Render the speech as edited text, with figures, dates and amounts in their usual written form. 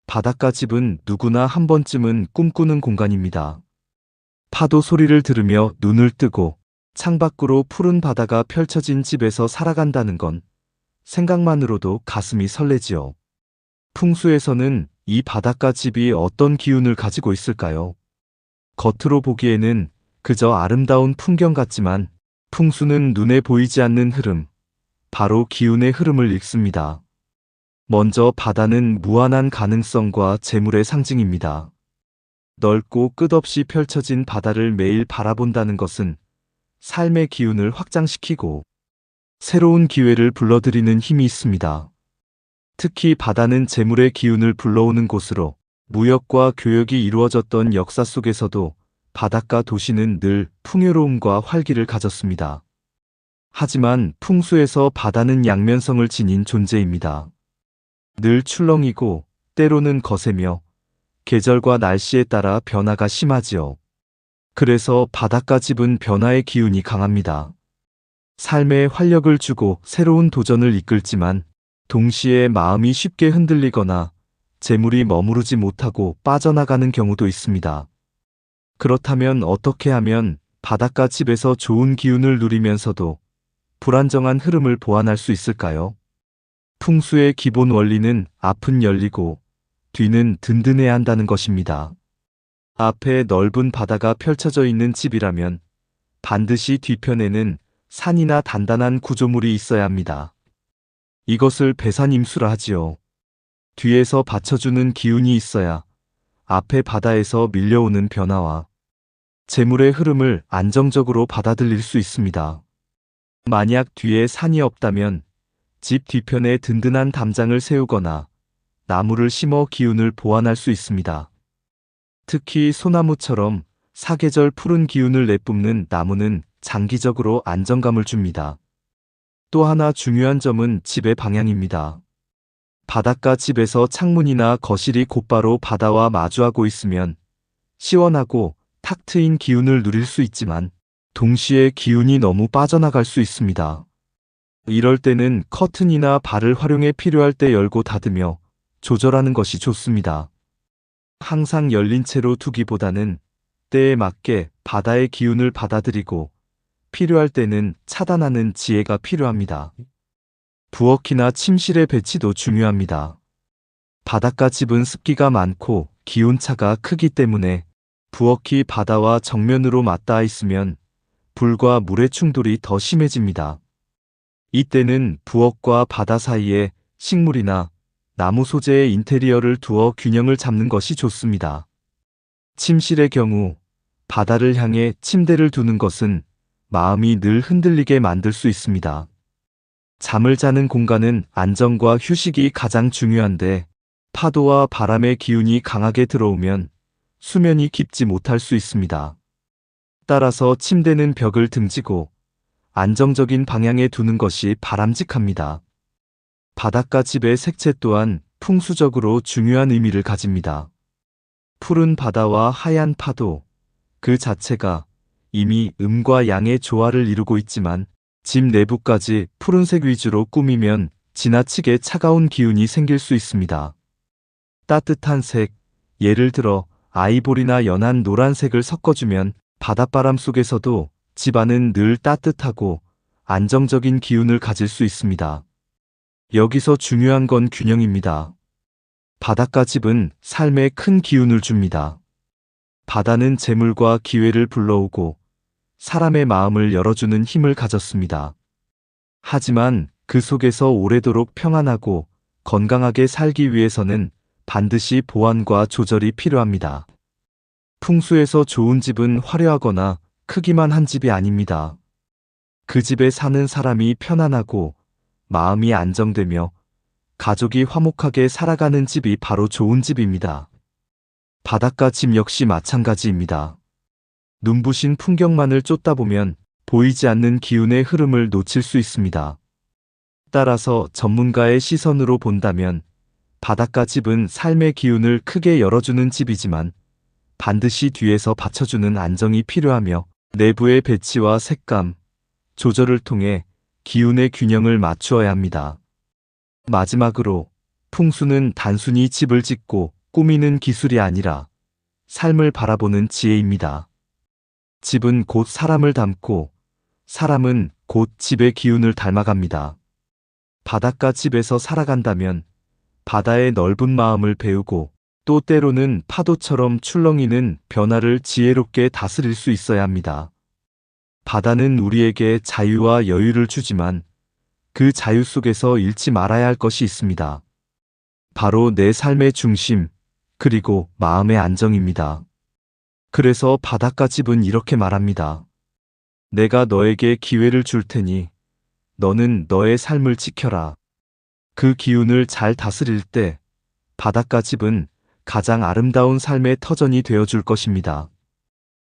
바닷가 집은 누구나 한 번쯤은 꿈꾸는 공간입니다. 파도 소리를 들으며 눈을 뜨고 창밖으로 푸른 바다가 펼쳐진 집에서 살아간다는 건 생각만으로도 가슴이 설레지요. 풍수에서는 이 바닷가 집이 어떤 기운을 가지고 있을까요? 겉으로 보기에는 그저 아름다운 풍경 같지만 풍수는 눈에 보이지 않는 흐름, 바로 기운의 흐름을 읽습니다. 먼저 바다는 무한한 가능성과 재물의 상징입니다. 넓고 끝없이 펼쳐진 바다를 매일 바라본다는 것은 삶의 기운을 확장시키고 새로운 기회를 불러들이는 힘이 있습니다. 특히 바다는 재물의 기운을 불러오는 곳으로 무역과 교역이 이루어졌던 역사 속에서도 바닷가 도시는 늘 풍요로움과 활기를 가졌습니다. 하지만 풍수에서 바다는 양면성을 지닌 존재입니다. 늘 출렁이고 때로는 거세며 계절과 날씨에 따라 변화가 심하지요. 그래서 바닷가 집은 변화의 기운이 강합니다. 삶에 활력을 주고 새로운 도전을 이끌지만 동시에 마음이 쉽게 흔들리거나 재물이 머무르지 못하고 빠져나가는 경우도 있습니다. 그렇다면 어떻게 하면 바닷가 집에서 좋은 기운을 누리면서도 불안정한 흐름을 보완할 수 있을까요? 풍수의 기본 원리는 앞은 열리고 뒤는 든든해야 한다는 것입니다. 앞에 넓은 바다가 펼쳐져 있는 집이라면 반드시 뒤편에는 산이나 단단한 구조물이 있어야 합니다. 이것을 배산임수라 하지요. 뒤에서 받쳐주는 기운이 있어야 앞에 바다에서 밀려오는 변화와 재물의 흐름을 안정적으로 받아들일 수 있습니다. 만약 뒤에 산이 없다면 집 뒤편에 든든한 담장을 세우거나 나무를 심어 기운을 보완할 수 있습니다. 특히 소나무처럼 사계절 푸른 기운을 내뿜는 나무는 장기적으로 안정감을 줍니다. 또 하나 중요한 점은 집의 방향입니다. 바닷가 집에서 창문이나 거실이 곧바로 바다와 마주하고 있으면 시원하고 탁 트인 기운을 누릴 수 있지만 동시에 기운이 너무 빠져나갈 수 있습니다. 이럴 때는 커튼이나 발을 활용해 필요할 때 열고 닫으며 조절하는 것이 좋습니다. 항상 열린 채로 두기보다는 때에 맞게 바다의 기운을 받아들이고 필요할 때는 차단하는 지혜가 필요합니다. 부엌이나 침실의 배치도 중요합니다. 바닷가 집은 습기가 많고 기온차가 크기 때문에 부엌이 바다와 정면으로 맞닿아 있으면 불과 물의 충돌이 더 심해집니다. 이때는 부엌과 바다 사이에 식물이나 나무 소재의 인테리어를 두어 균형을 잡는 것이 좋습니다. 침실의 경우 바다를 향해 침대를 두는 것은 마음이 늘 흔들리게 만들 수 있습니다. 잠을 자는 공간은 안정과 휴식이 가장 중요한데 파도와 바람의 기운이 강하게 들어오면 수면이 깊지 못할 수 있습니다. 따라서 침대는 벽을 등지고 안정적인 방향에 두는 것이 바람직합니다. 바닷가 집의 색채 또한 풍수적으로 중요한 의미를 가집니다. 푸른 바다와 하얀 파도, 그 자체가 이미 음과 양의 조화를 이루고 있지만 집 내부까지 푸른색 위주로 꾸미면 지나치게 차가운 기운이 생길 수 있습니다. 따뜻한 색, 예를 들어 아이보리나 연한 노란색을 섞어주면 바닷바람 속에서도 집안은 늘 따뜻하고 안정적인 기운을 가질 수 있습니다. 여기서 중요한 건 균형입니다. 바닷가 집은 삶에 큰 기운을 줍니다. 바다는 재물과 기회를 불러오고 사람의 마음을 열어주는 힘을 가졌습니다. 하지만 그 속에서 오래도록 평안하고 건강하게 살기 위해서는 반드시 보완과 조절이 필요합니다. 풍수에서 좋은 집은 화려하거나 크기만 한 집이 아닙니다. 그 집에 사는 사람이 편안하고 마음이 안정되며 가족이 화목하게 살아가는 집이 바로 좋은 집입니다. 바닷가 집 역시 마찬가지입니다. 눈부신 풍경만을 쫓다 보면 보이지 않는 기운의 흐름을 놓칠 수 있습니다. 따라서 전문가의 시선으로 본다면 바닷가 집은 삶의 기운을 크게 열어주는 집이지만 반드시 뒤에서 받쳐주는 안정이 필요하며 내부의 배치와 색감, 조절을 통해 기운의 균형을 맞추어야 합니다. 마지막으로 풍수는 단순히 집을 짓고 꾸미는 기술이 아니라 삶을 바라보는 지혜입니다. 집은 곧 사람을 닮고 사람은 곧 집의 기운을 닮아갑니다. 바닷가 집에서 살아간다면 바다의 넓은 마음을 배우고 또 때로는 파도처럼 출렁이는 변화를 지혜롭게 다스릴 수 있어야 합니다. 바다는 우리에게 자유와 여유를 주지만 그 자유 속에서 잃지 말아야 할 것이 있습니다. 바로 내 삶의 중심, 그리고 마음의 안정입니다. 그래서 바닷가 집은 이렇게 말합니다. 내가 너에게 기회를 줄 테니 너는 너의 삶을 지켜라. 그 기운을 잘 다스릴 때 바닷가 집은 가장 아름다운 삶의 터전이 되어줄 것입니다.